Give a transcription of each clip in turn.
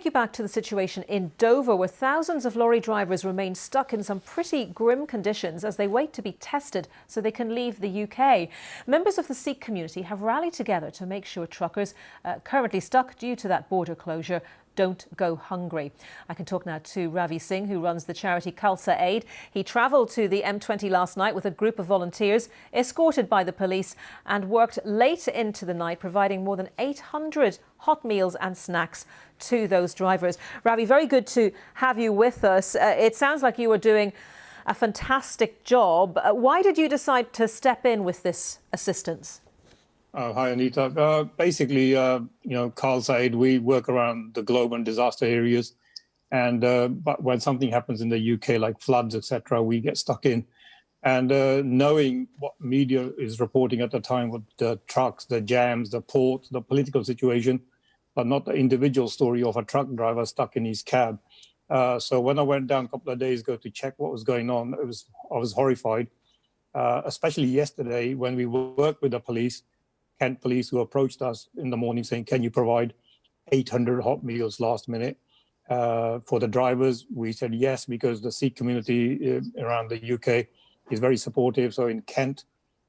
You back to the situation in Dover, where thousands of lorry drivers remain stuck in some pretty grim conditions as they wait to be tested so they can leave the UK. Members of the Sikh community have rallied together to make sure truckers currently stuck due to that border closure don't go hungry. I can talk now to Ravi Singh, who runs the charity Khalsa Aid. He travelled to the M20 last night with a group of volunteers, escorted by the police, and worked late into the night, providing more than 800 hot meals and snacks to those drivers. Ravi, very good to have you with us. It sounds like you were doing a fantastic job. Why did you decide to step in with this assistance? Hi, Anita. Basically, Khalsa Aid, we work around the globe in disaster areas. And but when something happens in the UK, like floods, etc., we get stuck in. And knowing what media is reporting at the time with the trucks, the jams, the ports, the political situation, but not the individual story of a truck driver stuck in his cab. So when I went down a couple of days ago to check what was going on, I was horrified, especially yesterday when we worked with the police. Kent police, who approached us in the morning saying, can you provide 800 hot meals last minute for the drivers? We said yes, because the Sikh community around the UK is very supportive. So in Kent,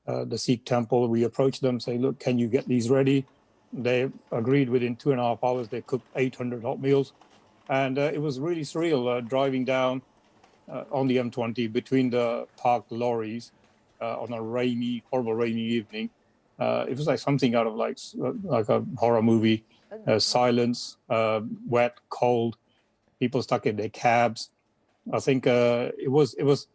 the Sikh temple, we approached them, say, look, can you get these ready? They agreed. Within 2.5 hours, they cooked 800 hot meals. And it was really surreal driving down on the M20 between the parked lorries on a rainy, horrible rainy evening. It was like something out of like a horror movie. Silence, wet, cold, people stuck in their cabs. I think it was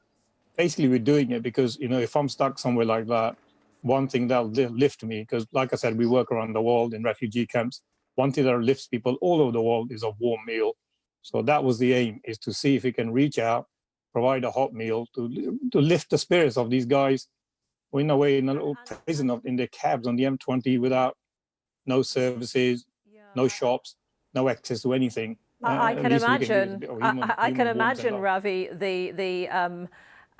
basically, we're doing it because, if I'm stuck somewhere like that, one thing that'll lift me, because like I said, we work around the world in refugee camps. One thing that lifts people all over the world is a warm meal. So that was the aim, is to see if we can reach out, provide a hot meal to lift the spirits of these guys who in a way in a little prison in their cabs on the M20 without no services, no shops, no access to anything. I can imagine. I can imagine, Ravi, the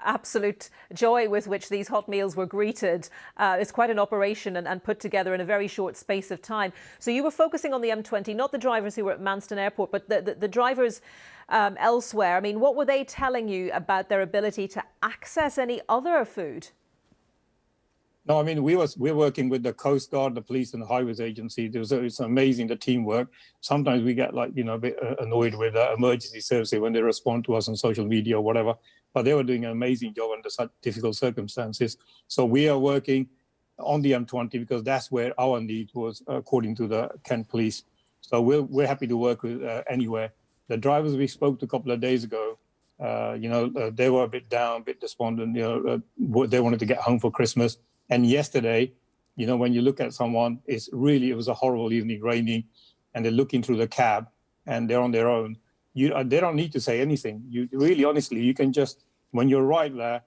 absolute joy with which these hot meals were greeted. It's quite an operation and put together in a very short space of time. So you were focusing on the M20, not the drivers who were at Manston Airport, but the drivers elsewhere. I mean, what were they telling you about their ability to access any other food? No, I mean, we're working with the Coast Guard, the police, and the highways agency. It's amazing, the teamwork. Sometimes we get a bit annoyed with emergency services when they respond to us on social media or whatever. But they were doing an amazing job under such difficult circumstances. So we are working on the M20 because that's where our need was, according to the Kent police. So we're happy to work with anywhere. The drivers we spoke to a couple of days ago, they were a bit down, a bit despondent. They wanted to get home for Christmas. And yesterday, when you look at someone, it was a horrible evening, raining, and they're looking through the cab and they're on their own. They don't need to say anything. You really, honestly, you can just, when you're right there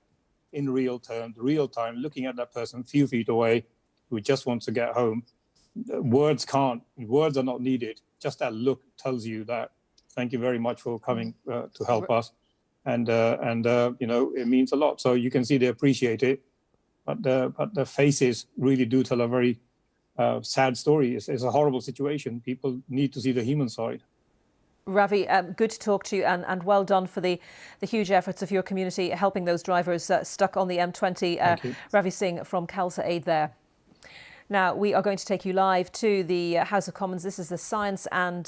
in real time, looking at that person a few feet away who just wants to get home, words are not needed. Just that look tells you that, thank you very much for coming to help us. And it means a lot. So you can see they appreciate it. But the faces really do tell a very sad story. It's a horrible situation. People need to see the human side. Ravi, good to talk to you, and well done for the huge efforts of your community helping those drivers stuck on the M20. Ravi Singh from Khalsa Aid there. Now, we are going to take you live to the House of Commons. This is the Science and